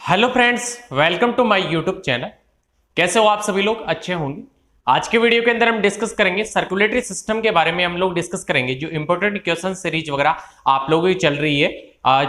Hello friends, welcome to my YouTube channel. कैसे हो आप सभी लोग? अच्छे होंगे। आज के वीडियो के अंदर हम डिस्कस करेंगे सर्कुलेटरी सिस्टम के बारे में। हम लोग डिस्कस करेंगे जो इंपॉर्टेंट क्वेश्चन सीरीज वगैरह आप लोगों की चल रही है।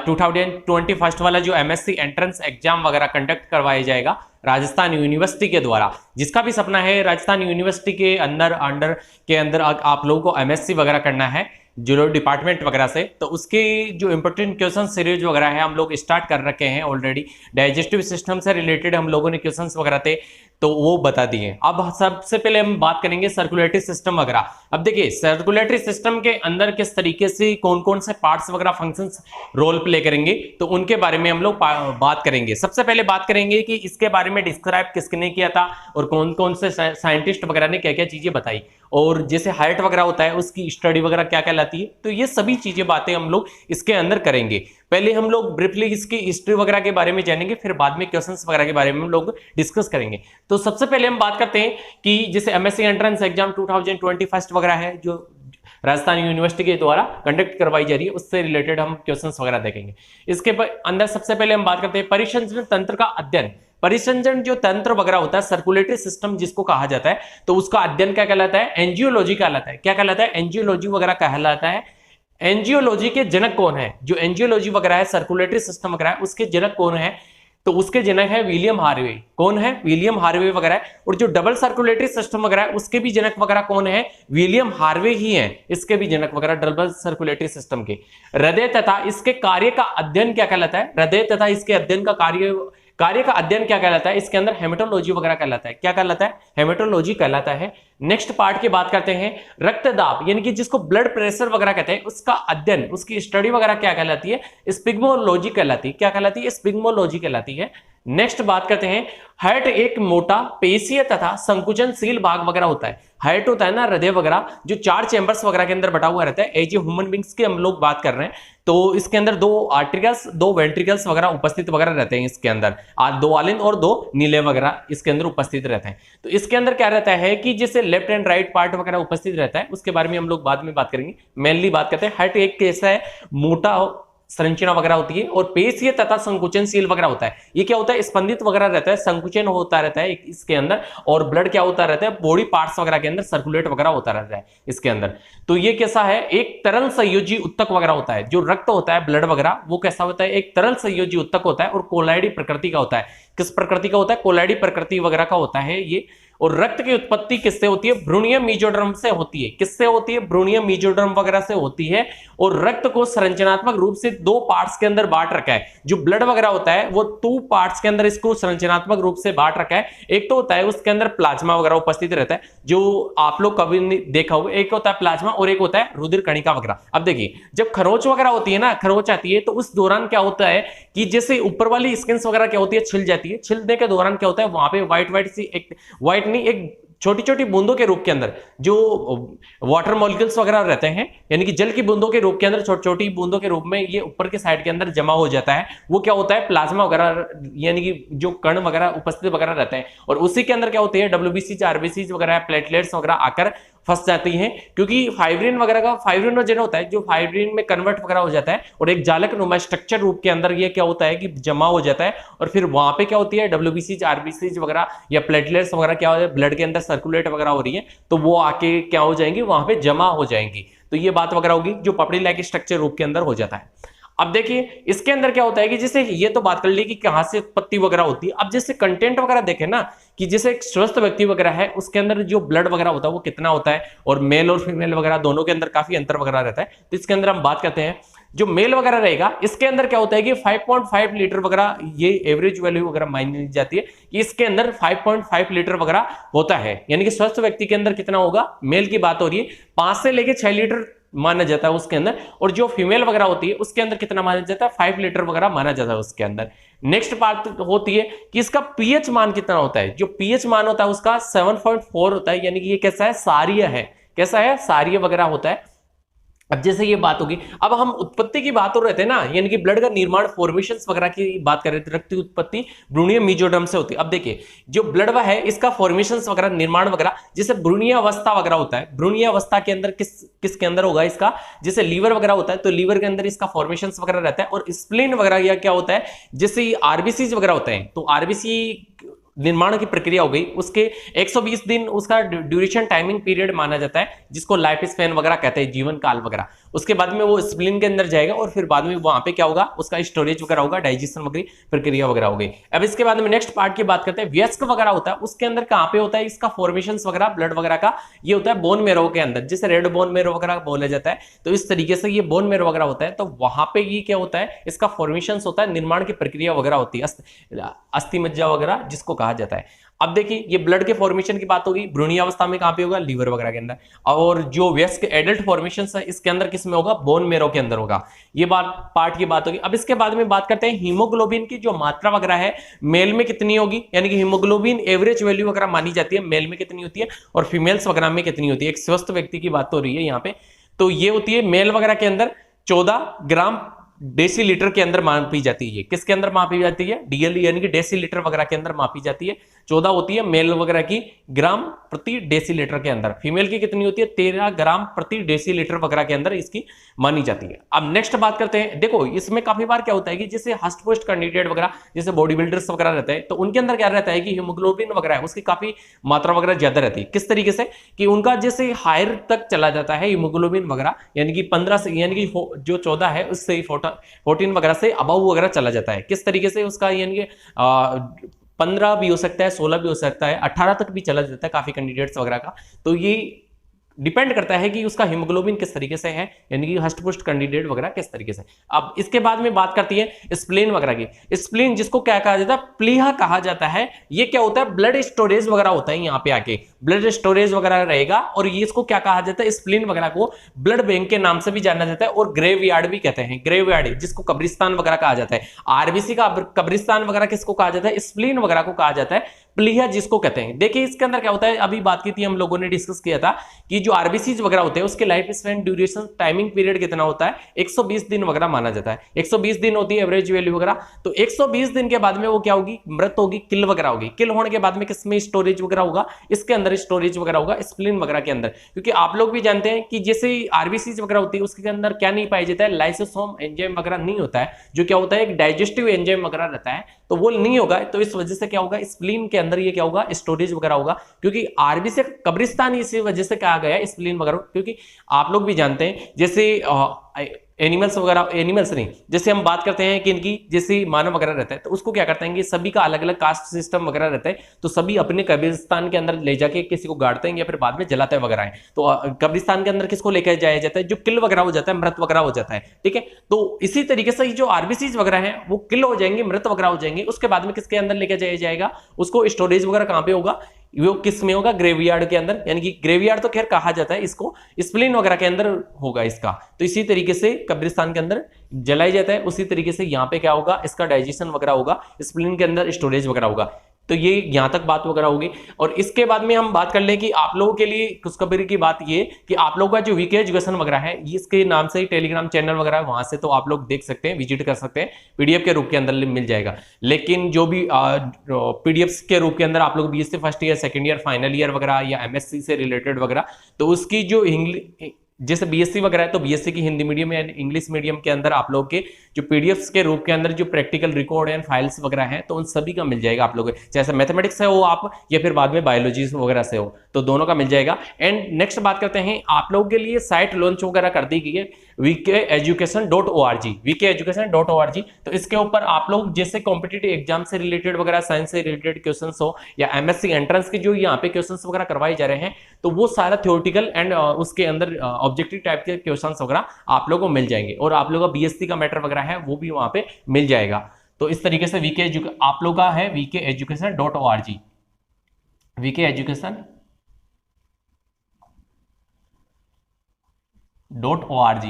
2021 वाला जो एमएससी एंट्रेंस एग्जाम वगैरह कंडक्ट करवाया जाएगा राजस्थान यूनिवर्सिटी के द्वारा। जिसका भी सपना है राजस्थान यूनिवर्सिटी के अंदर आप लोगों को एमएससी वगैरह करना है जो डिपार्टमेंट वगैरह से, तो उसकी जो इंपॉर्टेंट क्वेश्चन सीरीज वगैरह है हम लोग स्टार्ट कर रखे हैं ऑलरेडी। डाइजेस्टिव सिस्टम से रिलेटेड हम लोगों ने क्वेश्चंस वगैरह थे तो वो बता दिए। अब सबसे पहले हम बात करेंगे सर्कुलेटरी सिस्टम वगैरह। अब देखिए सर्कुलेटरी सिस्टम के अंदर किस तरीके से कौन कौन से पार्ट्स वगैरह फंक्शंस रोल प्ले करेंगे, तो उनके बारे में हम लोग बात करेंगे। सबसे पहले बात करेंगे कि इसके बारे में डिस्क्राइब किसने किया था और कौन कौन से साइंटिस्ट वगैरह ने क्या क्या चीजें बताई, और जैसे हाइट वगैरह होता है उसकी स्टडी वगैरह क्या कहलाती है। तो ये सभी चीजें बातें हम लोग इसके अंदर करेंगे। पहले हम लोग ब्रीफली इसकी हिस्ट्री वगैरह के बारे में जानेंगे, फिर बाद में क्वेश्चंस वगैरह के बारे में हम लोग डिस्कस करेंगे। तो सबसे पहले हम बात करते हैं कि जैसे एमएससी एंट्रेंस एग्जाम 2021 वगैरह है जो राजस्थान यूनिवर्सिटी के द्वारा कंडक्ट करवाई जा रही है, उससे रिलेटेड हम क्वेश्चंस वगैरह देखेंगे। इसके अंदर सबसे पहले हम बात करते हैं परिसंचरण तंत्र का अध्ययन। परिसंचरण जो तंत्र वगैरह होता है, सर्कुलेटरी सिस्टम जिसको कहा जाता है, तो उसका अध्ययन क्या कहलाता है? एंजियोलॉजी कहलाता है। क्या कहलाता है? एंजियोलॉजी वगैरह कहलाता है। एंजियोलॉजी के जनक कौन है? जो एंजियोलॉजी वगैरह है, सर्कुलेटरी सिस्टम वगैरह है, उसके जनक कौन है? तो उसके जनक है विलियम हार्वे। कौन है? विलियम हार्वे वगैरह। और जो डबल सर्कुलेटरी सिस्टम वगैरह है उसके भी जनक वगैरह कौन है? विलियम हार्वे ही है, इसके भी जनक वगैरह डबल सर्कुलेटरी सिस्टम के। हृदय तथा इसके कार्य का अध्ययन क्या कहलाता है? हृदय तथा इसके अध्ययन का कार्य का अध्ययन क्या कहलाता है? इसके अंदर हेमेटोलॉजी वगैरह कहलाता है। क्या कहलाता है? हेमेटोलॉजी कहलाता है। नेक्स्ट पार्ट की बात करते हैं, रक्तदाब यानी कि जिसको ब्लड प्रेशर वगैरह कहते हैं, उसका अध्ययन उसकी स्टडी वगैरह क्या कहलाती है? स्पिग्मोलॉजी कहलाती है। क्या कहलाती है? स्पिग्मोलॉजी कहलाती है। नेक्स्ट बात करते हैं, हार्ट एक मोटा पेशीय तथा संकुचनशील भाग वगैरह होता है। हार्ट होता है ना, हृदय वगैरह, जो 4 चैंबर्स वगैरह के अंदर बटा हुआ रहता है। एज ए ह्यूमन बींग्स की हम लोग बात कर रहे हैं, तो इसके अंदर 2 आर्टरियल्स 2 वेंट्रिकल्स वगैरह उपस्थित वगैरह रहते हैं। इसके अंदर 2 आलिन और 2 नीले वगैरह इसके अंदर उपस्थित रहते हैं। तो इसके अंदर क्या रहता है कि जैसे लेफ्ट एंड राइट पार्ट वगैरह उपस्थित रहता है, उसके बारे में हम लोग बाद में बात करेंगे। मेनली बात करते हैं हार्ट एक कैसा है, मोटा संरचना वगैरह होती है और पेशीय तथा संकुचनशील वगैरह होता है। ये क्या होता है? स्पंदित वगैरह रहता है, संकुचन होता रहता है इसके अंदर, और ब्लड क्या होता रहता है? बॉडी पार्ट्स वगैरह के अंदर सर्कुलेट वगैरह होता रहता है इसके अंदर। तो ये कैसा है? एक तरल संयोजी उत्तक वगैरह होता है। जो रक्त होता है, ब्लड वगैरह, वो कैसा होता है? एक तरल संयोजी उत्तक होता है और कोलाइडी प्रकृति का होता है। किस प्रकृति का होता है? कोलाइडी प्रकृति वगैरह का होता है ये। और रक्त की उत्पत्ति किससे होती है? भ्रूणीय मेसोडर्म से होती है। किससे होती है? भ्रूणीय मेसोडर्म वगैरह से होती है। और रक्त को संरचनात्मक रूप से 2 पार्ट्स के अंदर बांट रखा है। जो ब्लड वगैरह होता है वो 2 पार्ट्स के अंदर इसको संरचनात्मक रूप से बांट रखा है। एक तो होता है उसके अंदर प्लाज्मा वगैरह उपस्थित रहता है, जो आप लोग कभी नहीं देखा होगा। एक होता है प्लाज्मा और एक होता है रुधिर कणिका वगैरह। अब देखिए जब खरोच वगैरह होती है ना, खरोच आती है, तो उस दौरान क्या होता है कि जैसे ऊपर वाली स्किन वगैरह क्या होती है? छिल जाती है। छिलने के दौरान क्या होता है? वहां पे व्हाइट सी एक व्हाइट नहीं, एक छोटी छोटी बूंदों के रूप के अंदर जो वाटर मॉलिक्यूल्स वगैरह रहते हैं, यानी कि जल की बूंदों के रूप के अंदर, छोटी छोटी बूंदों के रूप में ये ऊपर के साइड के अंदर जमा हो जाता है। वो क्या होता है? प्लाज्मा वगैरह, यानी कि जो कण वगैरह उपस्थित वगैरह रहते हैं। और उसी के अंदर क्या होती है? डब्ल्यूबीसी, आरबीसी वगैरह, प्लेटलेट्स वगैरह आकर फंस जाती हैं, क्योंकि फाइब्रिन वगैरह का फाइब्रिनोजन होता है जो फाइब्रिन में कन्वर्ट वगैरह हो जाता है और एक जालक नुमा स्ट्रक्चर रूप के अंदर ये क्या होता है कि जमा हो जाता है। और फिर वहां पे क्या होती है? डब्ल्यूबीसी, आरबीसी वगैरह या प्लेटलेट्स वगैरह क्या होता है? ब्लड के अंदर सर्कुलेट वगैरह हो रही है, तो वो आके क्या हो जाएंगी? वहां पे जमा हो जाएंगी। तो ये बात वगैरह होगी जो पपड़ी लाइक स्ट्रक्चर रूप के अंदर हो जाता है। अब देखिए इसके अंदर क्या होता है कि जैसे ये तो बात कर ली कि कहां से उत्पत्ति वगैरह होती है। अब जैसे कंटेंट वगैरह देखें ना, कि जैसे एक स्वस्थ व्यक्ति वगैरह है उसके अंदर जो ब्लड वगैरह होता है वो कितना होता है, और मेल और फीमेल वगैरह दोनों के अंदर काफी अंतर वगैरह रहता है। तो इसके अंदर हम बात करते हैं, जो मेल वगैरह रहेगा इसके अंदर क्या होता है कि 5.5 लीटर वगैरह, ये एवरेज वैल्यू वगैरह मानी जाती है कि इसके अंदर 5.5 लीटर वगैरह होता है। यानी कि स्वस्थ व्यक्ति के अंदर कितना होगा? मेल की बात हो रही है, 5 से लेके 6 लीटर माना जाता है उसके अंदर। और जो फीमेल वगैरह होती है उसके अंदर कितना माना जाता है? 5 लीटर वगैरह माना जाता है उसके अंदर। नेक्स्ट बात होती है कि इसका पीएच मान कितना होता है। जो पीएच मान होता है उसका 7.4 होता है, यानी कि ये कैसा है? सारीय है। कैसा है? सारीय वगैरह होता है। अब जैसे ये बात होगी, अब हम उत्पत्ति की बात हो रहे थे ना, यानी कि ब्लड का निर्माण फॉर्मेशंस वगैरह की बात कर रहे थे, रक्त की उत्पत्ति भ्रूणीय मेसोडर्म से होती है। अब देखिए जो ब्लड है इसका फॉर्मेशंस वगैरह निर्माण वगैरह जैसे भ्रूणीय अवस्था वगैरह होता है, भ्रूणीय अवस्था के अंदर किसके अंदर होगा इसका, जैसे लीवर वगैरह होता है तो लीवर के अंदर इसका फॉर्मेशंस वगैरह रहता है। और स्प्लीन वगैरह या क्या होता है, जैसे आरबीसी वगैरह होते हैं तो आरबीसी निर्माण की प्रक्रिया हो गई, उसके 120 दिन उसका ड्यूरेशन टाइमिंग पीरियड माना जाता है, जिसको लाइफ स्पैन वगैरह कहते हैं, जीवन काल वगैरह। उसके बाद में वो स्प्लीन के अंदर जाएगा और फिर बाद में वहां पे क्या होगा, उसका स्टोरेज वगैरह होगा, डाइजेशन वगैरह प्रक्रिया वगैरह हो गई। अब इसके बाद में नेक्स्ट पार्ट की बात करते हैं, वयस्क वगैरह होता है, उसके अंदर कहां पे होता है इसका फॉर्मेशन वगैरह ब्लड वगैरह का, ये होता है बोन मेरो के अंदर, जैसे रेड बोन मेरो वगैरह बोला जाता है। तो इस तरीके से ये बोन मेरो वगैरह होता है, तो वहां पे ये क्या होता है, इसका फॉर्मेशन होता है, निर्माण की प्रक्रिया वगैरह होती है, अस्थि मज्जा वगैरह जिसको कहा जाता है। अब देखिए ये ब्लड के फॉर्मेशन की बात होगी, भ्रूणीय अवस्था में कहां पे होगा, लीवर वगैरह के अंदर। और जो वयस्क एडल्ट फॉर्मेशन है इसके अंदर किस में होगा, बोन मेरो के अंदर होगा। ये बात पार्ट की बात होगी। अब इसके बाद में बात करते हैं हीमोग्लोबिन की जो मात्रा वगैरह है मेल में कितनी होगी, यानी कि हीमोग्लोबिन एवरेज वैल्यू वगैरह मानी जाती है, मेल में कितनी होती है और फीमेल्स वगैरह में कितनी होती है। एक स्वस्थ व्यक्ति की बात हो रही है यहाँ पे, तो ये होती है मेल वगैरह के अंदर 14 ग्राम डेसीलीटर के अंदर मापी जाती है। किसके अंदर मापी जाती है, डीएल यानी कि डेसीलीटर वगैरह के अंदर मापी जाती है। 14 होती है मेल वगैरह की ग्राम प्रति डेसीलीटर के अंदर, फीमेल की कितनी होती है 13 ग्राम प्रति डेसीलीटर वगैरह के अंदर इसकी मानी जाती है। अब नेक्स्ट बात करते हैं, देखो इसमें काफी बार क्या होता है कि जैसे हस्ट पोस्ट कैंडिडेट वगैरह जैसे बॉडी बिल्डर्स वगैरह रहते हैं, तो उनके अंदर क्या रहता है कि हीमोग्लोबिन वगैरह है उसकी काफी मात्रा वगैरह ज्यादा रहती है। किस तरीके से कि उनका जैसे हायर तक चला जाता है हीमोग्लोबिन वगैरह, यानी कि 15 से, यानी कि जो 14 है उससे 14 वगैरह से अबव वगैरह चला जाता है। किस तरीके से उसका, यानी कि 15 भी हो सकता है, 16 भी हो सकता है, 18 तक भी चला जाता है काफी कैंडिडेट्स वगैरह का। तो ये डिपेंड करता है कि उसका हीमोग्लोबिन किस तरीके से है, यानी कि हस्ट पुस्ट कैंडिडेट वगैरह किस तरीके से। अब इसके बाद में बात करती है स्प्लीन वगैरह की। स्प्लीन जिसको क्या कहा जाता है, प्लीहा कहा जाता है। ये क्या होता है, ब्लड स्टोरेज वगैरह होता है, यहाँ पे आके ब्लड स्टोरेज वगैरह रहेगा। और ये इसको क्या कहा जाता है, स्प्लीन वगैरह को ब्लड बैंक के नाम से भी जाना जाता है और ग्रेवयार्ड भी कहते हैं। ग्रेवयार्ड जिसको कब्रिस्तान वगैरह कहा जाता है, आरबीसी का कब्रिस्तान वगैरह किसको कहा जाता है, स्प्लीन वगैरह को कहा जाता है प्लीहा जिसको कहते हैं। देखिए इसके अंदर क्या होता है, अभी बात की थी हम लोगों ने, डिस्कस किया था कि जो आरबीसी वगैरह होते हैं उसके life span duration timing period कितना होता है, 120 दिन वगैरह माना जाता है। 120 दिन होती है एवरेज वैल्यू वगैरह। तो 120 दिन के बाद में वो क्या होगी, मृत होगी, किल वगैरह होगी। किल होने के बाद में किसमें स्टोरेज वगैरह होगा, इसके अंदर स्टोरेज वगैरह होगा स्प्लीन वगैरह के अंदर। क्योंकि आप लोग भी जानते हैं कि जैसे आरबीसी वगैरह होती है उसके अंदर क्या नहीं पाया जाता है, लाइसोसोम एंजाइम वगैरह नहीं होता है, जो क्या होता है एक डाइजेस्टिव एंजाइम वगैरह रहता है, तो वो नहीं होगा। तो इस वजह से क्या होगा, स्प्लीन के अंदर ये क्या होगा, स्टोरेज वगैरह होगा। क्योंकि आरबीसी कब्रिस्तान इसी वजह से कहा गया स्प्लीन वगैरह, क्योंकि आप लोग भी जानते हैं जैसे एनिमल्स वगैरह, एनिमल्स नहीं, जैसे हम बात करते हैं कि इनकी जैसे मानव वगैरह रहता है तो उसको क्या करते हैं कि सभी का अलग अलग कास्ट सिस्टम वगैरह रहता है, तो सभी अपने कब्रिस्तान के अंदर ले जाके किसी को गाड़ते हैं या फिर बाद में जलाते हैं वगैरह है। तो कब्रिस्तान के अंदर किसको लेकर जाया जाता है, जो किल वगैरह हो जाता है, मृत वगैरह हो जाता है, ठीक है। तो इसी तरीके से जो आरबीसी वगैरह है वो किल हो जाएंगे, मृत वगैरह हो जाएंगे, उसके बाद में किसके अंदर लेकर जाया जाएगा, उसको स्टोरेज वगैरह कहां पे होगा, वो किस में होगा, ग्रेवयार्ड के अंदर। यानी कि ग्रेवयार्ड तो खैर कहा जाता है इसको, स्प्लीन वगैरह के अंदर होगा इसका। तो इसी तरीके से कब्रिस्तान के अंदर जलाया जाता है, उसी तरीके से यहाँ पे क्या होगा, इसका डाइजेशन वगैरह होगा, स्प्लीन के अंदर स्टोरेज वगैरह होगा। तो ये यहां तक बात वगैरह होगी। और इसके बाद में हम बात कर लें कि आप लोगों के लिए खुशखबरी की बात ये कि आप लोगों का जो वीके एजुकेशन वगैरह है, इसके नाम से ही टेलीग्राम चैनल वगैरह है, वहां से तो आप लोग देख सकते हैं, विजिट कर सकते हैं, पीडीएफ के रूप के अंदर मिल जाएगा। लेकिन जो भी पीडीएफ के रूप के अंदर आप लोग BSc first year, second year, final year वगैरह या एमएससी से रिलेटेड वगैरह, तो उसकी जो इंग्लिश जैसे बीएससी वगैरह है तो बीएससी की हिंदी मीडियम या इंग्लिश मीडियम के अंदर आप लोग के जो पीडीएफ्स के रूप के अंदर जो प्रैक्टिकल रिकॉर्ड एंड फाइल्स वगैरह हैं, तो उन सभी का मिल जाएगा आप लोग, जैसे मैथमेटिक्स से हो आप या फिर बाद में बायोलॉजी वगैरह से हो, तो दोनों का मिल जाएगा। एंड नेक्स्ट बात करते हैं, आप लोगों के लिए साइट लॉन्च वगैरह कर दी गई है vkeducation.org, vkeducation.org। तो इसके ऊपर आप लोग जैसे कॉम्पिटिटिव एग्जाम से रिलेटेड वगैरह, साइंस से रिलेटेड क्वेश्चंस हो या एमएससी एंट्रेंस के जो यहाँ पे क्वेश्चंस वगैरह करवाए जा रहे हैं, तो वो सारा थ्योरेटिकल एंड उसके अंदर ऑब्जेक्टिव टाइप के क्वेश्चंस वगैरह आप लोगों को मिल जाएंगे। और आप लोगों का बीएससी का मैटर वगैरह है वो भी वहां पे मिल जाएगा। तो इस तरीके से आप लोग का है vkeducation.org, vkeducation.org।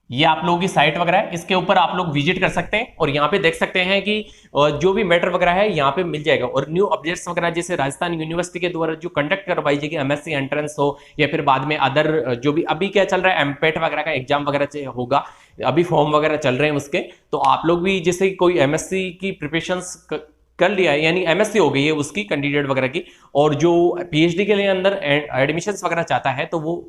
ये आप लोगों की साइट वगैरह है, इसके ऊपर आप लोग विजिट कर सकते हैं और यहाँ पे देख सकते हैं कि जो भी मैटर वगैरह है यहाँ पे मिल जाएगा। और न्यू अपडेट्स वगैरह जैसे राजस्थान यूनिवर्सिटी के द्वारा जो कंडक्ट करवाई जाएगी एमएससी एंट्रेंस हो या फिर बाद में अदर जो भी अभी क्या चल रहा है एमपेट वगैरह का एग्जाम वगैरह होगा, अभी फॉर्म वगैरह चल रहे हैं उसके, तो आप लोग भी जैसे कोई एमएससी की प्रिपरेशन कर लिया है यानी एमएससी हो गई है उसकी कैंडिडेट वगैरह की, और जो पीएचडी के लिए अंदर एडमिशन वगैरह चाहता है तो वो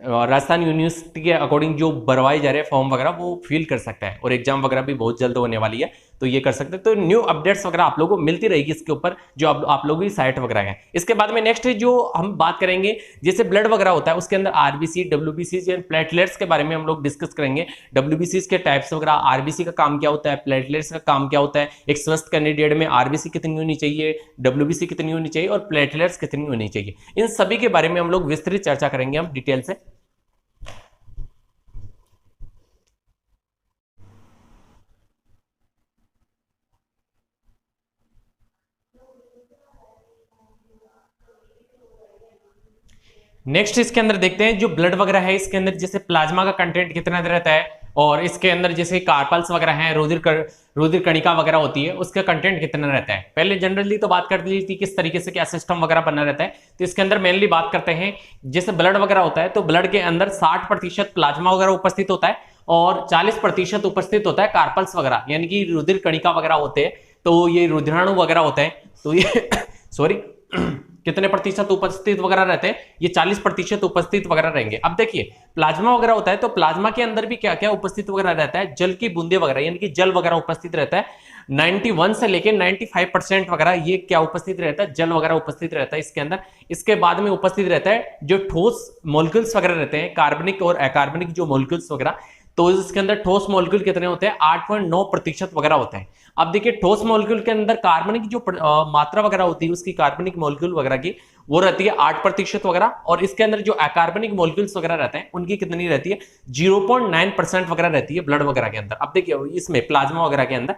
राजस्थान यूनिवर्सिटी के अकॉर्डिंग जो भरवाए जा रहे हैं फॉर्म वगैरह वो फिल कर सकता है। और एग्जाम वगैरह भी बहुत जल्द होने वाली है तो ये कर सकते हैं। तो न्यू अपडेट्स वगैरह आप लोगों को मिलती रहेगी इसके ऊपर जो आप लोगों की साइट वगैरह है। इसके बाद में नेक्स्ट जो हम बात करेंगे जैसे ब्लड वगैरह होता है उसके अंदर आरबीसी, डब्ल्यूबीसी एंड प्लेटलेट्स के बारे में हम लोग डिस्कस करेंगे। डब्ल्यूबीसी के टाइप्स वगैरह, आरबीसी का काम क्या होता है, प्लेटलेट्स का काम क्या होता है, एक स्वस्थ कैंडिडेट में आरबीसी कितनी होनी चाहिए, डब्ल्यूबीसी कितनी होनी चाहिए और प्लेटलेट्स कितनी होनी चाहिए, इन सभी के बारे में हम लोग विस्तृत चर्चा करेंगे हम डिटेल से। नेक्स्ट इसके अंदर देखते हैं जो ब्लड वगैरह है इसके अंदर जैसे प्लाज्मा का कंटेंट कितना रहता है, और इसके अंदर जैसे कार्पल्स वगैरह हैं, रुधिर कणिका वगैरह होती है उसका कंटेंट कितना रहता है। पहले जनरली तो बात कर ली थी किस तरीके से क्या सिस्टम वगैरह बना रहता है, तो इसके अंदर मेनली बात करते हैं जैसे ब्लड वगैरह होता है तो ब्लड के अंदर 60% प्लाज्मा वगैरह उपस्थित होता है और 40% उपस्थित होता है कार्पल्स वगैरह यानी कि रुधिर कणिका वगैरह होते हैं, तो ये रुधिराणु वगैरह होते हैं, तो ये सॉरी कितने प्रतिशत उपस्थित वगैरह रहते हैं, ये 40% उपस्थित वगैरह रहेंगे। अब देखिए प्लाज्मा वगैरह होता है तो प्लाज्मा के अंदर भी क्या क्या उपस्थित वगैरह रहता है, जल की बूंदे वगैरह यानी कि जल वगैरह उपस्थित रहता है। 91 से लेके 95% वगैरह ये क्या उपस्थित रहता है, जल वगैरह उपस्थित रहता है इसके अंदर। इसके बाद में उपस्थित रहता है जो ठोस मॉलिक्यूल्स वगैरह रहते हैं, कार्बनिक और अकार्बनिक जो मॉलिक्यूल्स वगैरह, तो इसके अंदर ठोस मॉलिक्यूल कितने होते हैं, 8.9% वगैरह होते हैं। अब देखिए ठोस मॉलिक्यूल के अंदर कार्बनिक जो मात्रा वगैरह होती है उसकी कार्बनिक मॉलिक्यूल वगैरह की वो रहती है 8% वगैरह, और इसके अंदर जो अकार्बनिक मॉलिक्यूल्स वगैरह रहते हैं उनकी कितनी रहती है, 0.9% वगैरह रहती है ब्लड वगैरह के अंदर। अब देखिए इसमें प्लाज्मा वगैरह के अंदर।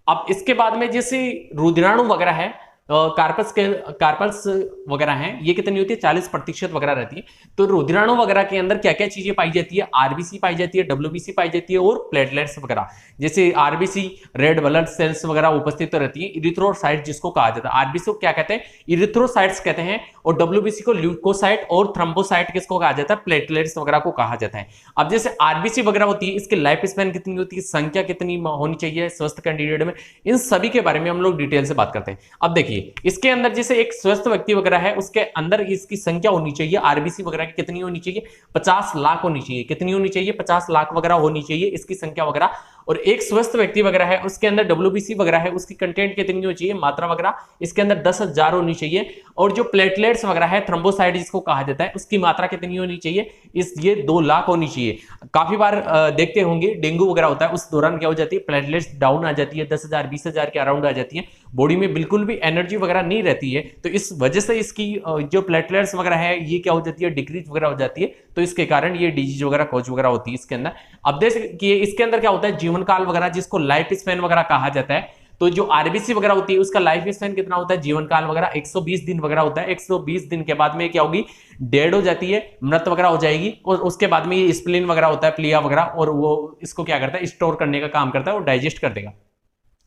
अब इसके बाद में जैसे रुधिराणु वगैरह है, कार्पल्स वगैरह हैं, ये कितनी होती है, 40% वगैरह रहती है। तो रुधिराणु वगैरह के अंदर क्या क्या चीजें पाई जाती है, आरबीसी पाई जाती है, डब्ल्यूबीसी पाई जाती है और प्लेटलेट्स वगैरह। जैसे आरबीसी रेड ब्लड सेल्स वगैरह उपस्थित तो रहती है, इरिथ्रोसाइट जिसको कहा जाता है, आरबीसी को क्या कहते हैं, इरिथ्रोसाइट्स कहते हैं, और डब्ल्यूबीसी को ल्यूकोसाइट और थ्रोम्बोसाइट किसको कहा जाता है, प्लेटलेट्स वगैरह को कहा जाता है। अब जैसे आरबीसी वगैरह होती है इसकी लाइफ स्पैन कितनी होती है, संख्या कितनी होनी चाहिए स्वस्थ कैंडिडेट में, इन सभी के बारे में हम लोग डिटेल से बात करते हैं। अब देखिए इसके अंदर जैसे एक स्वस्थ व्यक्ति वगैरह है उसके अंदर इसकी संख्या होनी चाहिए आरबीसी वगैरह की कितनी होनी चाहिए, 50 लाख होनी चाहिए, कितनी होनी चाहिए, 50 लाख वगैरह होनी चाहिए इसकी संख्या वगैरह। और एक स्वस्थ व्यक्ति वगैरह है उसके अंदर डब्ल्यूबीसी वगैरह है उसकी कंटेंट कितनी होनी चाहिए, मात्रा वगैरह इसके अंदर 10,000 होनी चाहिए। और जो प्लेटलेट्स वगैरह है थ्रोम्बोसाइट जिसको कहा जाता है उसकी मात्रा कितनी होनी चाहिए, ये 2 लाख होनी चाहिए। काफी बार देखते होंगे डेंगू वगैरह होता है उस दौरान क्या हो जाती है, प्लेटलेट्स डाउन आ जाती है, 10,000 20,000 के अराउंड आ जाती है, बॉडी में बिल्कुल भी एनर्जी वगैरह नहीं रहती है, तो इस वजह से इसकी जो प्लेटलेट्स वगैरह है ये क्या हो जाती है, डिक्रीज वगैरह हो जाती है, तो इसके कारण ये डिजीज वगैरह कॉज वगैरह होती है इसके अंदर। अब देखिए इसके अंदर क्या होता है, जीवन काल वगैरह जिसको लाइफ स्पैन वगैरह कहा जाता है, तो जो आरबीसी वगैरह होती है उसका लाइफ स्पैन कितना होता है, जीवन काल वगैरह 120 दिन वगैरह होता है। 120 दिन के बाद में क्या होगी, डेड हो जाती है, मृत वगैरह हो जाएगी, और उसके बाद में ये स्प्लीन वगैरह होता है, प्लिया वगैरह, और वो इसको क्या करता है, स्टोर करने का काम करता है, वो डाइजेस्ट कर देगा।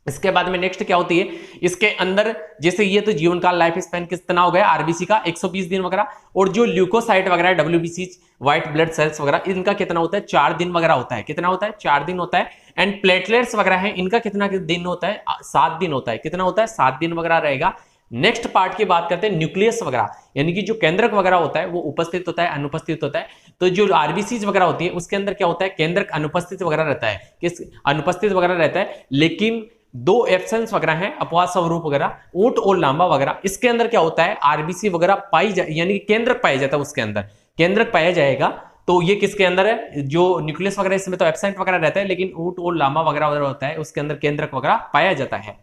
इसके बाद में नेक्स्ट क्या होती है, इसके अंदर जैसे ये तो जीवन काल लाइफ स्पैन कितना हो गया आरबीसी का 120 दिन वगैरह, और जो ल्यूकोसाइट वगैरह डब्ल्यूबीसी व्हाइट ब्लड सेल्स वगैरह इनका कितना होता है, 4 दिन वगैरह होता है, कितना होता है, 4 दिन होता है। एंड प्लेटलेट्स वगैरह है इनका कितना दिन होता है, 7 दिन होता है, कितना होता है, 7 दिन वगैरह रहेगा। नेक्स्ट पार्ट की बात करते हैं न्यूक्लियस वगैरह, यानी कि जो केंद्रक वगैरह होता है वो उपस्थित होता है, अनुपस्थित होता है। तो जो आरबीसी वगैरह होती है उसके अंदर क्या होता है, केंद्रक अनुपस्थित वगैरह रहता है, किस अनुपस्थित वगैरह रहता है, लेकिन 2 एब्सेंस वगैरह हैं, अपवाद स्वरूप वगैरह, ऊंट और लांबा वगैरह। इसके अंदर क्या होता है, आरबीसी वगैरह पाई जाए यानी कि केंद्रक पाया जाता है, उसके अंदर केंद्रक पाया जाएगा। तो ये किसके अंदर है, जो न्यूक्लियस वगैरह इसमें तो एब्सेंट वगैरह रहता है, लेकिन ऊंट और लांबा वगैरह होता है उसके अंदर केंद्रक वगैरह पाया जाता है।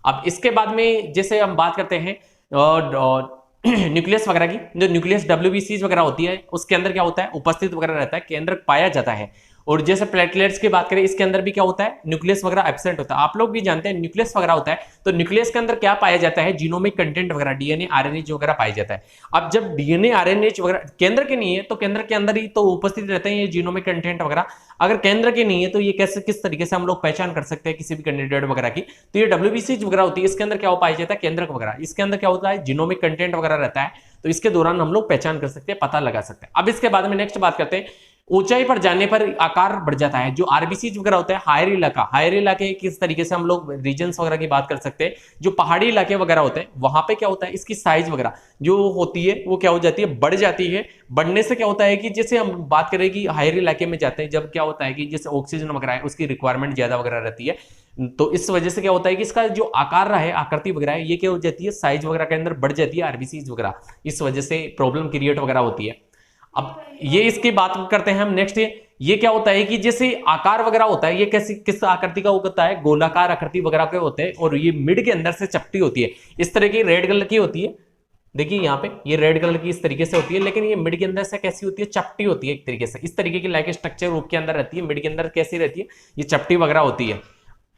अब इसके बाद में जैसे हम बात करते हैं न्यूक्लियस वगैरह की, जो न्यूक्लियस डब्ल्यूबीसी वगैरह होती है उसके अंदर क्या होता है, उपस्थित वगैरह रहता है, केंद्रक पाया जाता है। और जैसे प्लेटलेट्स की बात करें, इसके अंदर भी क्या होता है, न्यूक्लियस वगैरह एब्सेंट होता है। आप लोग भी जानते हैं न्यूक्लियस वगैरह होता है, तो न्यूक्लियस के अंदर क्या पाया जाता है, जीनोमिक कंटेंट वगैरह, डीएनए आरएनए वगैरह पाया जाता है। अब जब डीएनए आरएनए वगैरह केंद्र के नहीं है, तो केंद्र के अंदर ही तो उपस्थित रहते हैं ये जीनोमिक कंटेंट वगैरह। अगर केंद्र के नहीं है तो ये कैसे, किस तरीके से हम लोग पहचान कर सकते हैं किसी भी कैंडिडेट वगैरह की। तो ये डब्ल्यूबीसी वगैरह होती है, इसके अंदर क्या हो पाया जाता है, केंद्रक वगैरह, इसके अंदर क्या होता है, जीनोमिक कंटेंट वगैरह रहता है। तो इसके दौरान हम लोग पहचान कर सकते हैं, पता लगा सकते हैं। अब इसके बाद में नेक्स्ट बात करते हैं, ऊंचाई पर जाने पर आकार बढ़ जाता है। जो आरबीसी वगैरह होता है, हायर इलाके किस तरीके से हम लोग रीजन्स वगैरह की बात कर सकते हैं। जो पहाड़ी इलाके वगैरह होते हैं वहां पे क्या होता है, इसकी साइज वगैरह जो होती है वो क्या हो जाती है, बढ़ जाती है। बढ़ने से क्या होता है कि जैसे हम बात करें कि हायर इलाके में जाते हैं, जब क्या होता है कि जैसे ऑक्सीजन वगैरह है उसकी रिक्वायरमेंट ज्यादा वगैरह रहती है, तो इस वजह से क्या होता है कि इसका जो आकार है, आकृति वगैरह है, ये क्या हो जाती है, साइज वगैरह के अंदर बढ़ जाती है आरबीसी वगैरह। इस वजह से प्रॉब्लम क्रिएट वगैरह होती है। अब ये इसकी बात करते हैं हम नेक्स्ट। ये क्या होता है कि जैसे आकार वगैरह होता है, ये कैसी किस आकृति का होता है, गोलाकार आकृति वगैरह के होते हैं, और ये मिड के अंदर से चपटी होती है, इस तरह की रेड कलर की होती है। देखिए यहाँ पे ये रेड कलर की इस तरीके से होती है, लेकिन ये मिड के अंदर से कैसी होती है, चपटी होती है एक तरीके से, इस तरीके की लाइक स्ट्रक्चर रूप के अंदर रहती है। मिड के अंदर कैसी रहती है, ये चपटी वगैरह होती है।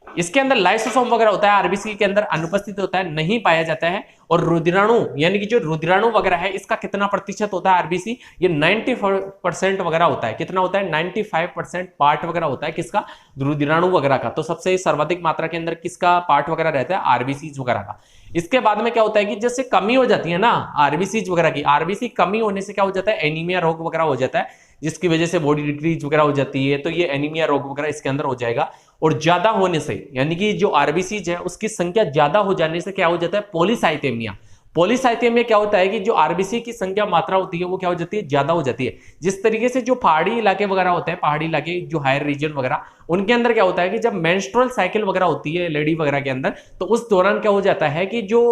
इसके अंदर लाइसोसोम वगैरह होता है, आरबीसी के अंदर अनुपस्थित होता है, नहीं पाया जाता है। और रुधिराणु यानी कि जो रुधिराणु वगैरह है, इसका कितना प्रतिशत होता है आरबीसी, ये 95% वगैरह होता है। कितना होता है, 95% पार्ट वगैरह होता है किसका, रुधिराणु वगैरह का। तो सबसे सर्वाधिक मात्रा के अंदर किसका पार्ट वगैरह रहता है, आरबीसी वगैरह का। इसके बाद में क्या होता है कि जैसे कमी हो जाती है ना आरबीसी वगैरह की, आरबीसी कमी होने से क्या हो जाता है, एनीमिया रोग वगैरह हो जाता है, जिसकी वजह से बॉडी डिक्रीज वगैरह हो जाती है। तो ये एनीमिया रोग वगैरह इसके अंदर हो जाएगा। और ज्यादा होने से यानी कि जो आरबीसीज है उसकी संख्या ज्यादा हो जाने से क्या हो जाता है, पॉलीसाइथेमिया। पॉलीसाइथेमिया क्या होता है कि जो आरबीसी की संख्या मात्रा होती है वो क्या हो जाती है, ज्यादा हो जाती है। जिस तरीके से जो पहाड़ी इलाके वगैरह होते हैं, पहाड़ी इलाके जो हायर रीजन वगैरह, उनके अंदर क्या होता है कि जब मेंस्ट्रुअल साइकिल वगैरह होती है लेडी वगैरह के अंदर, तो उस दौरान क्या हो जाता है कि जो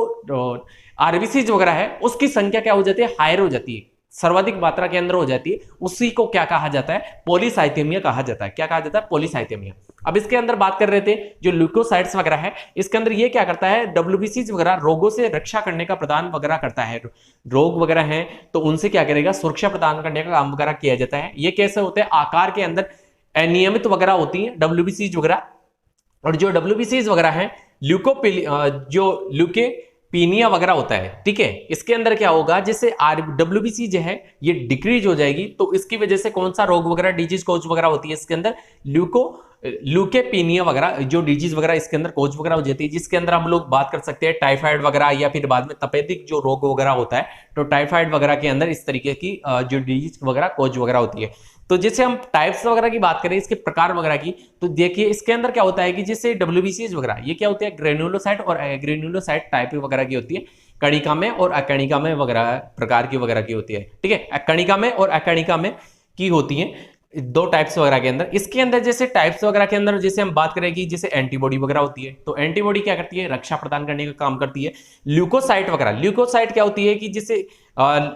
आरबीसीज वगैरह है उसकी संख्या क्या हो जाती है, हायर हो जाती है, सर्वाधिक मात्रा के अंदर हो जाती है। उसी को क्या कहा जाता है, पॉलीसाइथेमिया कहा जाता है। क्या कहा जाता है, पॉलीसाइथेमिया। अब इसके अंदर बात कर रहे थे जो ल्यूकोसाइट्स वगैरह है, इसके अंदर ये क्या करता है, डब्ल्यूबीसीज वगैरह रोगों से रक्षा करने का प्रदान वगैरह करता है। रोग वगैरह हैं तो उनसे क्या करेगा, सुरक्षा प्रदान करने का काम वगैरह किया जाता है। ये कैसे होते हैं, आकार के अंदर अनियमित वगैरह होती है डब्ल्यूबीसीज वगैरह। और जो डब्ल्यूबीसीज वगैरह है, ल्यूके पीनिया वगैरह होता है, ठीक है। इसके अंदर क्या होगा, जैसे डब्ल्यूबीसी जो है ये डिक्रीज हो जाएगी, तो इसकी वजह से कौन सा रोग वगैरह, डिजीज कोज वगैरह होती है इसके अंदर, ल्यूकेपीनिया वगैरह, जो डिजीज वगैरह इसके अंदर कोज वगैरह हो जाती है, जिसके अंदर हम लोग बात कर सकते हैं टाइफाइड वगैरह, या फिर बाद में तपेदिक जो रोग वगैरह होता है, तो टाइफाइड वगैरह के अंदर इस तरीके की जो डिजीज वगैरह कोज वगैरह होती है। तो जैसे हम टाइप्स वगैरह की बात करें, इसके प्रकार वगैरह की, तो देखिए इसके अंदर क्या होता है कि जैसे डब्ल्यूबीसीज वगैरह ये क्या होते हैं, ग्रेन्युलोसाइट और एग्रेन्युलोसाइट टाइप वगैरह की होती है, कणिका में और अकणिका में वगैरह प्रकार की वगैरह की होती है, ठीक है। कणिका में और अकणिका में की होती है, दो टाइप्स वगैरह के अंदर। इसके अंदर जैसे टाइप्स वगैरह के अंदर जैसे हम बात करें कि जैसे एंटीबॉडी वगैरह होती है, तो एंटीबॉडी क्या करती है, रक्षा प्रदान करने का काम करती है। ल्यूकोसाइट वगैरह, ल्यूकोसाइट क्या होती है कि जैसे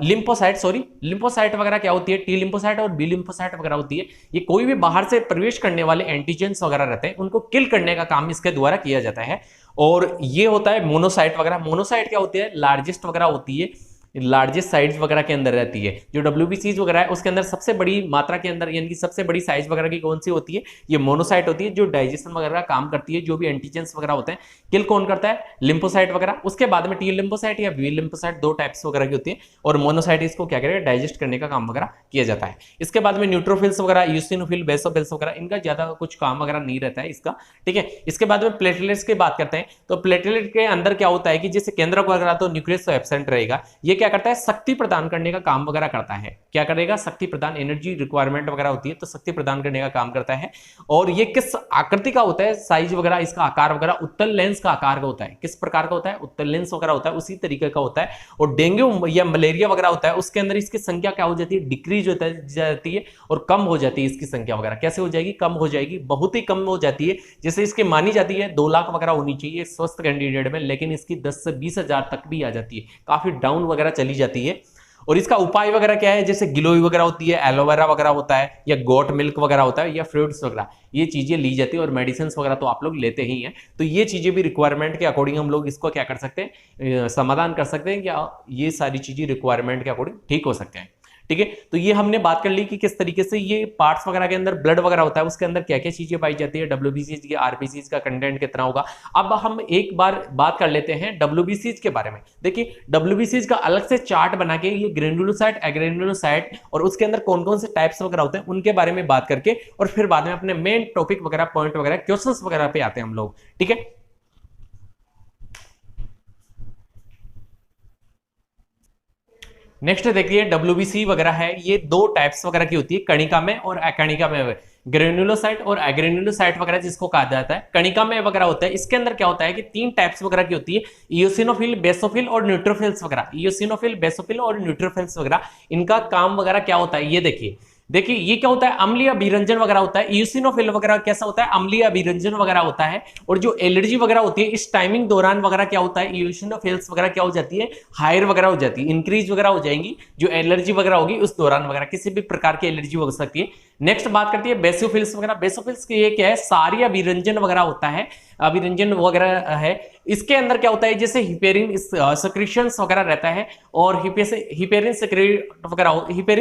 लिम्फोसाइट वगैरह क्या होती है, टी लिम्फोसाइट और बी लिम्फोसाइट वगैरह होती है। ये कोई भी बाहर से प्रवेश करने वाले एंटीजेंस वगैरह रहते हैं, उनको किल करने का काम इसके द्वारा किया जाता है। और ये होता है मोनोसाइट वगैरह। मोनोसाइट क्या होती है, लार्जेस्ट वगैरह होती है, लार्जेस्ट साइज वगैरह के अंदर रहती है। जो डब्ल्यूबीसीज वगैरह है उसके अंदर सबसे बड़ी मात्रा के अंदर यानी कि सबसे बड़ी साइज वगैरह की कौन सी होती है, ये मोनोसाइट होती है, जो डाइजेशन वगैरह का काम करती है। जो भी एंटीजेंस वगैरह होते हैं किल कौन करता है, लिम्फोसाइट वगैरह। उसके बाद में टी लिम्फोसाइट या बी लिम्फोसाइट, दो टाइप्स वगैरह की होती है, और मोनोसाइट इसको क्या करेगा, डाइजेस्ट करने का काम वगैरह किया जाता है। इसके बाद में न्यूट्रोफिल्स वगैरह, यूसिनोफिल, बेसोफिल्स वगैरह, इनका ज्यादा कुछ काम वगैरह नहीं रहता है इसका, ठीक है। इसके बाद में प्लेटलेट्स की बात करते हैं, तो प्लेटलेट के अंदर क्या होता है कि जैसे केंद्रक वगैरह तो न्यूक्लियस तो एब्सेंट रहेगा, ये क्या करता है, शक्ति प्रदान करने का काम वगैरह करता है। क्या करेगा, शक्ति प्रदान, एनर्जी रिक्वायरमेंट वगैरह होती है तो शक्ति प्रदान करने का काम करता है। और ये किस आकृति का होता है, साइज वगैरह, इसका आकार वगैरह उत्तल लेंस का आकार का होता है। किस प्रकार का होता है, उत्तल लेंस वगैरह होता है, उसी तरीके का होता है। और डेंगू या मलेरिया वगैरह होता है, उसके अंदर इसकी संख्या क्या हो जाती है, डिक्रीज हो जाती है और कम हो जाती है इसकी संख्या वगैरह। कैसे हो जाएगी, कम हो जाएगी, बहुत ही कम हो जाती है। जैसे इसकी मानी जाती है 2 लाख वगैरह होनी चाहिए स्वस्थ कैंडिडेट में, लेकिन इसकी 10 से 20 हजार तक भी आ जाती है, काफी डाउन वगैरह चली जाती है। और इसका उपाय वगैरह क्या है, जैसे गिलोई वगैरह होती है, एलोवेरा वगैरह होता है, या गोट मिल्क वगैरह होता है, या फ्रूट्स वगैरह, ये चीजें ली जाती है। और मेडिसिन वगैरह तो आप लोग लेते ही हैं, तो ये चीजें भी रिक्वायरमेंट के अकॉर्डिंग हम लोग इसको क्या कर सकते हैं, समाधान कर सकते हैं, या ये सारी चीजें रिक्वायरमेंट के अकॉर्डिंग ठीक हो सकते हैं, ठीक है। तो ये हमने बात कर ली कि किस तरीके से ये पार्ट्स वगैरह के अंदर ब्लड वगैरह होता है, उसके अंदर क्या क्या चीजें पाई जाती है, डब्ल्यूबीसीज की, आरबीसीज का कंटेंट कितना होगा। अब हम एक बार बात कर लेते हैं डब्ल्यूबीसीज के बारे में। देखिए डब्ल्यूबीसीज का अलग से चार्ट बना के ये ग्रेन्युलोसाइट, एग्रेन्युलोसाइट और उसके अंदर कौन कौन से टाइप्स वगैरह होते हैं उनके बारे में बात करके और फिर बाद में अपने मेन टॉपिक वगैरह, पॉइंट वगैरह, क्वेश्चंस वगैरह पे आते हैं हम लोग, ठीक है। नेक्स्ट देखिए डब्ल्यूबीसी वगैरह है, ये दो टाइप्स वगैरह की होती है, कणिका में और अकणिका में, ग्रेन्युलोसाइट और एग्रेन्युलोसाइट वगैरह जिसको कहा जाता है। कणिका में वगैरह होता है, इसके अंदर क्या होता है कि तीन टाइप्स वगैरह की होती है, इयोसिनोफिल, बेसोफिल और न्यूट्रोफिल्स वगैरह। इयोसिनोफिल, बेसोफिल और न्यूट्रोफिल्स वगैरह, इनका काम वगैरह क्या होता है ये देखिए। देखिए ये क्या होता है, अम्लीय अभिरंजन वगैरह होता है। इयोसिनोफिल वगैरह कैसा होता है, अम्लीय अभिरंजन वगैरह होता है। और जो एलर्जी वगैरह होती है इस टाइमिंग दौरान वगैरह क्या होता है, इयोसिनोफिल्स वगैरह क्या हो जाती है, हायर वगैरह हो जाती है, इंक्रीज वगैरह हो जाएंगी। जो एलर्जी वगैरह होगी उस दौरान वगैरह किसी भी प्रकार की एलर्जी हो सकती है। नेक्स्ट बात करती है बेसोफिल्स वगैरह। बेसोफिल्स ये क्या है, सारी अभिरंजन वगैरह होता है, अभिरंजन वगैरह है। इसके अंदर क्या होता है, जैसे हिपेरिन सिक्रीशंस वगैरह रहता है और हिपेरिन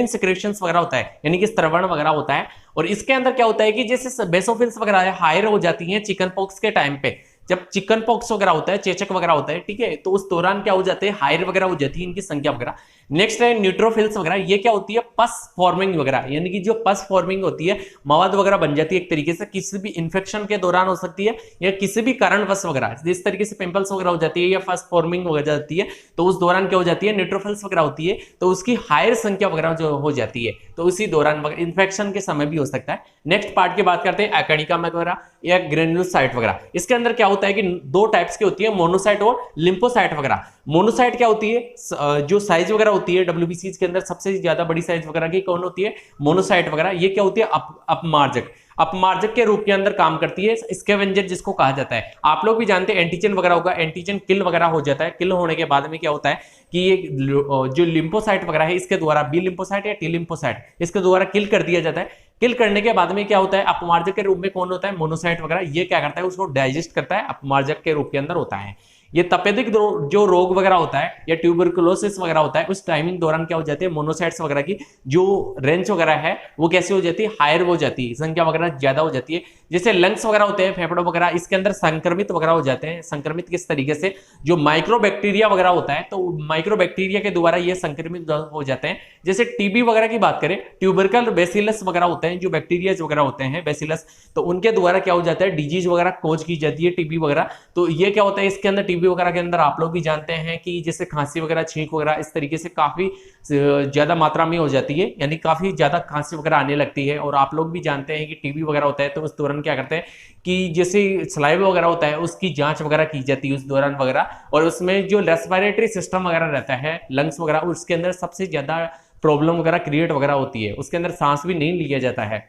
सिक्रीशंस वगैरह होता है, यानी कि स्त्रवण वगैरह होता है। और इसके अंदर क्या होता है कि जैसे बेसोफिल्स वगैरह हायर हो जाती हैं चिकन पॉक्स के टाइम पे, जब चिकन पॉक्स वगैरह होता है, चेचक वगैरह होता है, ठीक है, तो उस दौरान क्या हो जाते हैं, हायर वगैरह हो जाती है इनकी संख्या वगैरह। नेक्स्ट है न्यूट्रोफिल्स वगैरह, ये क्या होती है, पस फॉर्मिंग वगैरह, यानी कि जो पस फॉर्मिंग होती है, मवाद वगैरह बन जाती है एक तरीके से, किसी भी इंफेक्शन के दौरान हो सकती है या किसी भी कारणवश वगैरह, जिस तरीके से पिंपल्स वगैरह हो जाती है या पस फॉर्मिंग हो जाती है, तो उस दौरान क्या हो जाती है, न्यूट्रोफिल्स वगैरह होती है, तो उसकी हायर संख्या वगैरह जो हो जाती है, तो उसी दौरान इंफेक्शन के समय भी हो सकता है। नेक्स्ट पार्ट की बात करते हैं अकणिका वगैरह या ग्रेन्युलोसाइट वगैरह। इसके अंदर क्या होता है कि दो टाइप्स की होती है, मोनोसाइट और लिम्फोसाइट वगैरह। मोनोसाइट क्या होती है, जो साइज वगैरह होती है डब्ल्यूबीसी के अंदर सबसे ज्यादा बड़ी साइज वगैरह की कौन होती है, मोनोसाइट वगैरह। ये क्या होती है, अपमार्जक, अपमार्जक के रूप के अंदर काम करती है, स्कैवेंजर जिसको कहा जाता है। आप लोग भी जानते हैं एंटीजन वगैरह होगा, एंटीजन किल वगैरह हो जाता है, किल होने के बाद में क्या होता है कि ये जो लिम्फोसाइट वगैरह है इसके द्वारा, बी लिम्फोसाइट या टी लिम्फोसाइट, इसके द्वारा किल कर दिया जाता है। किल करने के बाद में क्या होता है, अपमार्जक के रूप में कौन होता है, मोनोसाइट वगैरह। ये क्या करता है, उसको डाइजेस्ट करता है, अपमार्जक के रूप के अंदर होता है। ये तपेदिक जो रोग वगैरह होता है या ट्यूबरकुलोसिस वगैरह होता है, उस टाइमिंग दौरान क्या हो जाती है, मोनोसाइट्स वगैरह की जो रेंज वगैरह है वो कैसी हो जाती है, हायर हो जाती है, संख्या वगैरह ज्यादा हो जाती है। जैसे लंग्स वगैरह होते हैं, फेफड़ों वगैरह, इसके अंदर संक्रमित वगैरह हो जाते हैं। संक्रमित किस तरीके से, जो माइक्रोबैक्टीरिया वगैरह होता है, तो माइक्रोबैक्टीरिया के द्वारा ये संक्रमित हो जाते हैं। जैसे टीबी वगैरह की बात करें, ट्यूबरकल बेसिलस वगैरह होते हैं, जो बैक्टीरिया वगैरह होते हैं बेसिलस, तो उनके द्वारा क्या हो जाता है, डिजीज वगैरह खोज की जाती है, टीबी वगैरह। तो ये क्या होता है, इसके अंदर टीबी वगैरह के अंदर आप लोग भी जानते हैं कि जैसे खांसी वगैरह, छींक वगैरह, इस तरीके से काफी ज्यादा मात्रा में हो जाती है, यानी काफी ज्यादा खांसी वगैरह आने लगती है। और आप लोग भी जानते हैं कि टीबी वगैरह होता है तो उस दौरान क्या करते हैं कि जैसे सलाइवा वगैरह होता है उसकी जांच वगैरह की जाती है उस दौरान वगैरह। और उसमें जो रेस्पिरेटरी सिस्टम वगैरह रहता है, लंग्स वगैरह, उसके अंदर सबसे ज्यादा प्रॉब्लम वगैरह क्रिएट वगैरह होती है, उसके अंदर सांस भी नहीं लिया जाता है,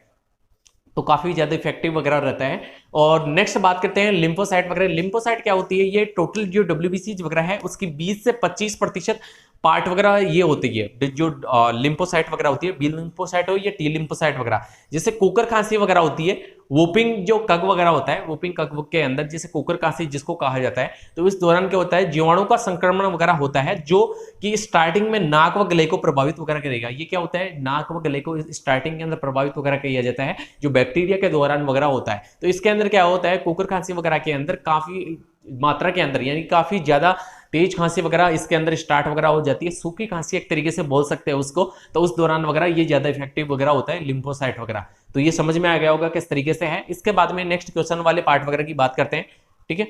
तो काफी ज्यादा इफेक्टिव वगैरह रहता है। और नेक्स्ट बात करते हैं लिम्फोसाइट वगैरह। लिम्फोसाइट क्या होती है, ये टोटल जो डब्ल्यूबीसी वगैरह है उसकी 20 से 25% पार्ट वगैरह ये होती है, जो लिम्फोसाइट वगैरह होती है, बी लिम्फोसाइट हो या टी लिम्फोसाइट वगैरह। जैसे कुकर खांसी वगैरह होती है, वोपिंग जो कग वगैरह होता है, वोपिंग कग के अंदर जैसे कुकर खांसी जिसको कहा जाता है, तो इस दौरान क्या होता है, जीवाणु का संक्रमण वगैरह होता है, जो कि स्टार्टिंग में नाक व गले को प्रभावित वगैरह करेगा। ये क्या होता है, नाक व गले को स्टार्टिंग के अंदर प्रभावित वगैरह किया जाता है, जो बैक्टीरिया के दौरान वगैरह होता है। तो इसके अंदर क्या होता है, कुकर खांसी वगैरह के अंदर काफी मात्रा के अंदर, यानी काफी ज्यादा तेज खांसी वगैरह इसके अंदर स्टार्ट वगैरह हो जाती है, सूखी खांसी एक तरीके से बोल सकते हैं उसको, तो उस दौरान वगैरह ये ज्यादा इफेक्टिव वगैरह होता है लिम्फोसाइट वगैरह। तो ये समझ में आ गया होगा किस तरीके से है। इसके बाद में नेक्स्ट क्वेश्चन वाले पार्ट वगैरह की बात करते हैं, ठीक है।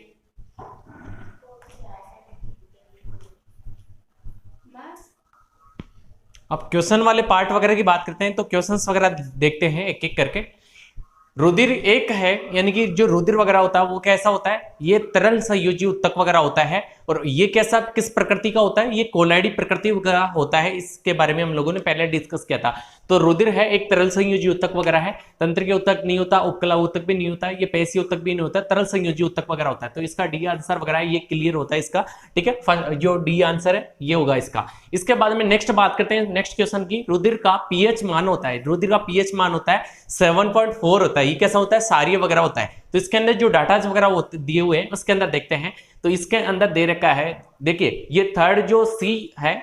अब क्वेश्चन वाले पार्ट वगैरह की बात करते हैं, तो क्वेश्चंस वगैरह देखते हैं एक एक करके। रुधिर एक है, यानी कि जो रुधिर वगैरह होता है वो कैसा होता है, ये तरल संयोजी उत्तक वगैरह होता है। और ये कैसा, किस प्रकृति का होता है, ये कोलाइडी प्रकृति वगैरह होता है। इसके बारे में हम लोगों ने पहले डिस्कस किया था। तो रुधिर है एक तरल संयोजी उत्तक वगैरह है, तंत्र के उत्तक नहीं होता, उपकला उत्तक भी नहीं होता, ये पेशी उत्तक भी नहीं होता, तरल संयोजी उत्तक वगैरह होता है। तो इसका डी आंसर वगैरह ये क्लियर होता है इसका, ठीक है, जो डी आंसर है ये होगा इसका। इसके बाद में नेक्स्ट बात करते हैं नेक्स्ट क्वेश्चन की। रुधिर का पीएच मान होता है, रुधिर का पीएच मान होता है 7.4 होता है। ये कैसा होता है, सारीय वगैरह होता है। तो इसके अंदर जो डाटाज वगैरह दिए हुए हैं उसके अंदर देखते हैं, तो इसके अंदर दे रखा है, देखिए ये थर्ड जो सी है,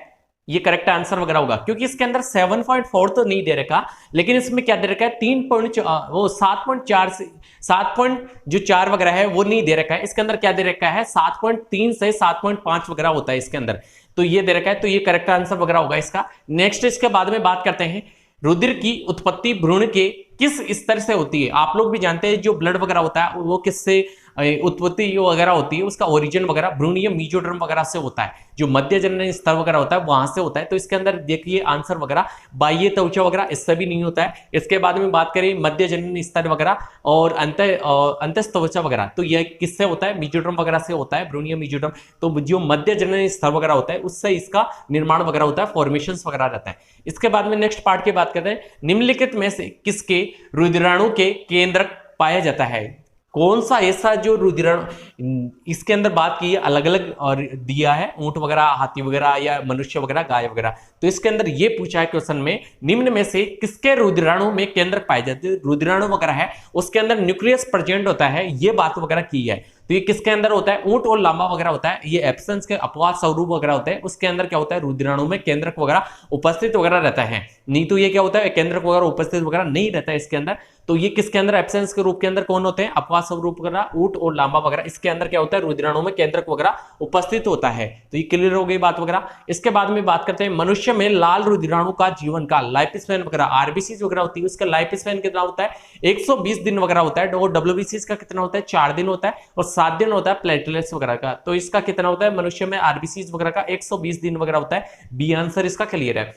ये करेक्ट आंसर वगैरह होगा, क्योंकि इसके अंदर 7.4 तो नहीं दे रखा, लेकिन इसमें क्या दे रखा है 7.4 से 7.4 वगैरह है वो नहीं दे रखा है। इसके अंदर क्या दे रखा है 7.3 से 7.5 वगैरह होता है इसके अंदर, तो ये दे रखा है, तो ये करेक्ट आंसर वगैरह होगा इसका। नेक्स्ट इसके बाद में बात करते हैं रुधिर की उत्पत्ति भ्रूण के किस स्तर से होती है। आप लोग भी जानते हैं जो ब्लड वगैरह होता है वो किससे उत्पत्ति वगैरह होती है, उसका ओरिजिन वगैरह भ्रूणीय मेसोडर्म वगैरह से होता है, जो मध्य जनन स्तर वगैरह होता है वहां से होता है। तो इसके अंदर देखिए आंसर वगैरह बाह्य त्वचा वगैरह इससे भी नहीं होता है। इसके बाद में बात करें मध्य जनन स्तर वगैरह और अंतःत्वचा वगैरह, तो यह किससे होता है मेसोडर्म वगैरह से होता है, भ्रूणीय मेसोडर्म। तो जो मध्य जनन स्तर वगैरह होता है उससे इसका निर्माण वगैरह होता है, फॉर्मेशन वगैरह रहता है। इसके बाद में नेक्स्ट पार्ट की बात करते हैं, निम्नलिखित में से किसके रुधिराणु के केंद्रक पाया जाता है। कौन सा ऐसा जो रुधिराणु, इसके अंदर बात की है अलग अलग और दिया है, ऊंट वगैरह, हाथी वगैरह या मनुष्य वगैरह, गाय वगैरह। तो इसके अंदर ये पूछा है क्वेश्चन में, निम्न में से किसके रुधिराणु में केंद्रक पाए जाते हैं। रुधिराणु वगैरह है उसके अंदर न्यूक्लियस प्रेजेंट होता है, ये बात वगैरह की है। तो ये किसके अंदर होता है, ऊंट और लामा वगैरह होता है, ये एब्सेंस के अपवाद स्वरूप वगैरह होते हैं। उसके अंदर क्या होता है रुधिराणु में केंद्रक वगैरह उपस्थित वगैरह रहता है, नहीं तो ये क्या होता है केंद्रक वगैरह उपस्थित वगैरह नहीं रहता है इसके अंदर। तो ये किसके अंदर एब्सेंस के रूप के अंदर कौन होते हैं, अपवाद स्वरूप वगैरह, ऊंट और लामा वगैरह। इसके अंदर क्या होता है रुधिराणु में केंद्रक वगैरह उपस्थित होता है। तो ये क्लियर हो गई बात वगैरह। इसके बाद में बात करते हैं मनुष्य में लाल रुधिराणु का जीवन काल, लाइफ स्पैन वगैरह, आरबीसी वगैरह होती है उसका लाइफ स्पैन कितना होता है 120 दिन वगैरह होता है। और डब्ल्यूबीसी का कितना होता है 4 दिन होता है, और 7 दिन होता है प्लेटलेट्स वगैरह का। तो इसका कितना होता है मनुष्य में आरबीसी वगैरह का 120 दिन वगैरह होता है। बी आंसर इसका क्लियर है।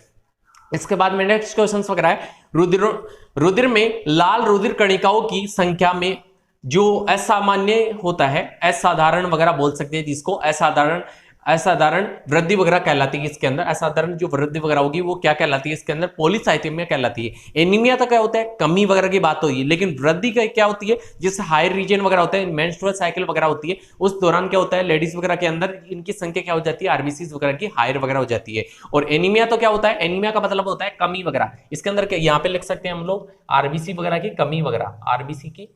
इसके बाद में नेक्स्ट क्वेश्चन वगैरह है, रुधिर में लाल रुधिर कणिकाओं की संख्या में जो असामान्य होता है, असाधारण वगैरह बोल सकते हैं जिसको, असाधारण वृद्धि वगैरह कहलाती है इसके अंदर। असाधारण जो वृद्धि वगैरह होगी वो क्या कहलाती है इसके अंदर, पॉलीसाइथेमिया कहलाती है। एनीमिया तो क्या होता है कमी वगैरह की बात होती है, लेकिन वृद्धि का क्या होती है जिससे हायर रीजन वगैरह होता है, मेंस्ट्रुअल साइकिल वगैरह होती है, उस दौरान क्या होता है लेडीज वगैरह के अंदर इनकी संख्या क्या हो जाती है आरबीसी वगैरह की हायर वगैरह हो जाती है। और एनीमिया तो क्या होता है, एनीमिया का मतलब होता है कमी वगैरह। इसके अंदर यहाँ पे लिख सकते हैं हम लोग आरबीसी वगैरह की कमी वगैरह, आरबीसी की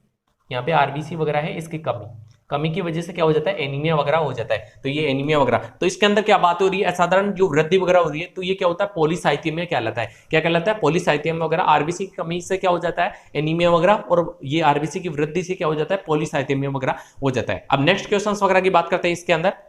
यहाँ पे आरबीसी वगैरह है इसकी कमी की वजह से क्या हो जाता है एनीमिया वगैरह हो जाता है। तो ये एनीमिया वगैरह, तो इसके अंदर क्या बात हो रही है असाधारण जो वृद्धि वगैरह हो रही है, तो ये क्या होता है पॉलीसाइथेमिया कहलाता है। क्या कहलाता है पॉलीसाइथेमिया वगैरह। आरबीसी की कमी से क्या हो जाता है एनीमिया वगैरह, और ये आरबीसी की वृद्धि से क्या हो जाता है पॉलीसाइथेमिया वगैरह हो जाता है। अब नेक्स्ट क्वेश्चन वगैरह की बात करते हैं इसके अंदर।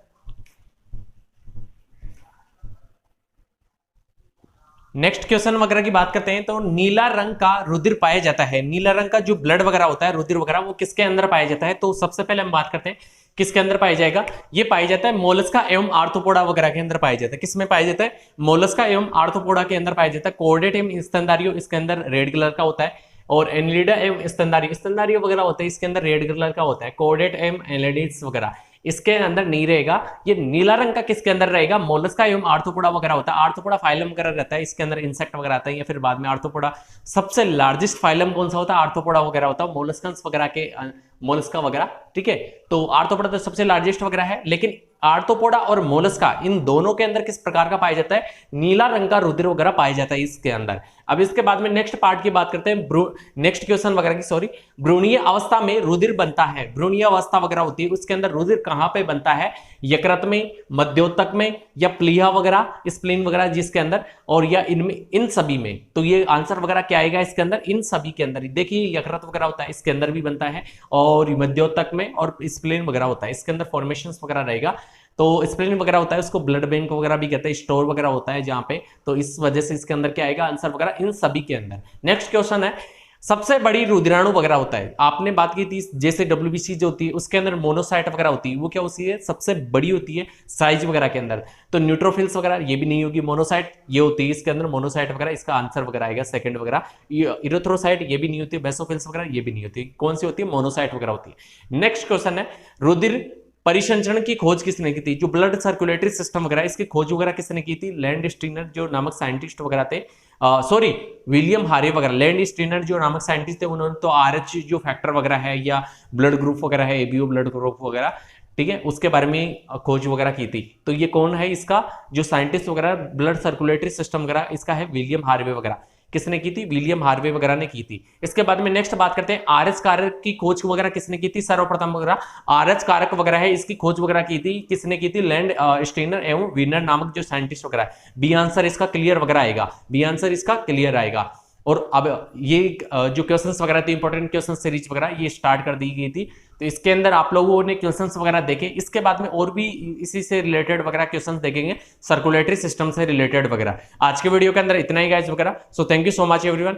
नेक्स्ट क्वेश्चन वगैरह की बात करते हैं, तो नीला रंग का रुधिर पाया जाता है, नीला रंग का जो ब्लड वगैरह होता है रुधिर वगैरह वो किसके अंदर पाया जाता है। तो सबसे पहले हम बात करते हैं किसके अंदर पाया जाएगा, ये पाया जाता है मोलस्का एवं आर्थ्रोपोडा वगैरह के अंदर पाया जाता है। किसमें पाया जाता है मोलस्का एवं आर्थ्रोपोडा के अंदर पाया जाता है। कोर्डेट एवं स्तनधारियों इसके अंदर रेड कलर का होता है, और एनिलिडा एवं स्तनधारियों वगैरह होता है इसके अंदर रेड कलर का होता है। कोर्डेट एवं एनिलिड्स वगैरह इसके अंदर नहीं रहेगा। ये नीला रंग का किसके अंदर रहेगा मोलस्का एवं आर्थ्रोपोडा वगैरह होता है। आर्थ्रोपोडा फाइलम वगैरह रहता है इसके अंदर, इंसेक्ट वगैरह आता है, या फिर बाद में आर्थ्रोपोडा सबसे लार्जेस्ट फाइलम कौन सा होता है आर्थ्रोपोडा वगैरह होता है, मोलस्कंस वगैरह के मोलस्का वगैरह, ठीक है। तो आर्थ्रोपोडा तो सबसे लार्जेस्ट वगैरह है, लेकिन आर्थ्रोपोडा और मोलस्का इन दोनों के अंदर किस प्रकार का पाया जाता है नीला रंग का रुधिर वगैरह पाया जाता है इसके अंदर। अब इसके बाद में नेक्स्ट पार्ट की बात करते हैं, नेक्स्ट क्वेश्चन वगैरह की, सॉरी, भ्रूणीय अवस्था में रुधिर बनता है, भ्रूणीय अवस्था वगैरह होती है उसके अंदर रुधिर कहां पे बनता है, यकृत में, मध्योतक में, या प्लीहा वगैरह स्प्लीन वगैरह जिसके अंदर, और या इनमें, इन सभी में। तो ये आंसर वगैरह क्या आएगा इसके अंदर, इन सभी के अंदर। देखिए यकृत वगैरह होता है इसके अंदर भी बनता है, और मध्योतक में, और स्प्लीन वगैरह होता है इसके अंदर फॉर्मेशंस वगैरह रहेगा। तो स्प्लीन वगैरह होता है उसको ब्लड बैंक वगैरह भी कहते हैं, स्टोर वगैरह होता है जहां पे, तो इस वजह से इसके अंदर क्या आएगा आंसर वगैरह इन सभी के अंदर। नेक्स्ट क्वेश्चन है, सबसे बड़ी रुधिराणु वगैरह होता है, आपने बात की थी जैसे डब्ल्यूबीसी जो होती है उसके अंदर मोनोसाइट वगैरह होती है, वो क्या होती है सबसे बड़ी होती है साइज वगैरह के अंदर। तो न्यूट्रोफिल्स वगैरह ये भी नहीं होगी, मोनोसाइट ये होती है इसके अंदर, मोनोसाइट वगैरह इसका आंसर वगैरह आएगा सेकंड वगैरह। इरिथ्रोसाइट ये भी नहीं होती, बेसोफिल्स वगैरह ये भी नहीं होती, कौन सी होती है मोनोसाइट वगैरह होती है। नेक्स्ट क्वेश्चन है, रुधिर परिसंचरण की खोज किसने की थी, जो ब्लड सर्कुलेटरी सिस्टम वगैरह इसकी खोज वगैरह किसने की थी, लैंड स्टीनर जो नामक साइंटिस्ट वगैरह थे, सॉरी विलियम हारे वगैरह, लैंड स्टीनर जो नामक साइंटिस्ट थे उन्होंने तो आरएच जो फैक्टर वगैरह है या ब्लड ग्रुप वगैरह है, एबीओ ब्लड ग्रुप वगैरह, ठीक है, उसके बारे में खोज वगैरह की थी। तो ये कौन है इसका जो साइंटिस्ट वगैरह ब्लड सर्कुलेटरी सिस्टम वगैरह, इसका है विलियम हार्वे वगैरह। किसने की थी, विलियम हार्वे वगैरह ने की थी। इसके बाद में नेक्स्ट बात करते हैं आरएच कारक की खोज वगैरह किसने की थी, सर्वप्रथम वगैरह आरएच कारक वगैरह है इसकी खोज वगैरह की थी, किसने की थी, लैंड स्टेनर एवं वीनर नामक जो साइंटिस्ट वगैरह है। बी आंसर इसका क्लियर वगैरह आएगा, बी आंसर इसका क्लियर आएगा। और अब ये जो क्वेश्चंस वगैरह थे, इंपॉर्टेंट क्वेश्चन सीरीज वगैरह ये स्टार्ट कर दी गई थी, तो इसके अंदर आप लोगों ने क्वेश्चंस वगैरह देखे। इसके बाद में और भी इसी से रिलेटेड वगैरह क्वेश्चंस देखेंगे, सर्कुलेटरी सिस्टम से रिलेटेड वगैरह। आज के वीडियो के अंदर इतना ही गाइस वगैरह। So thank you so much everyone.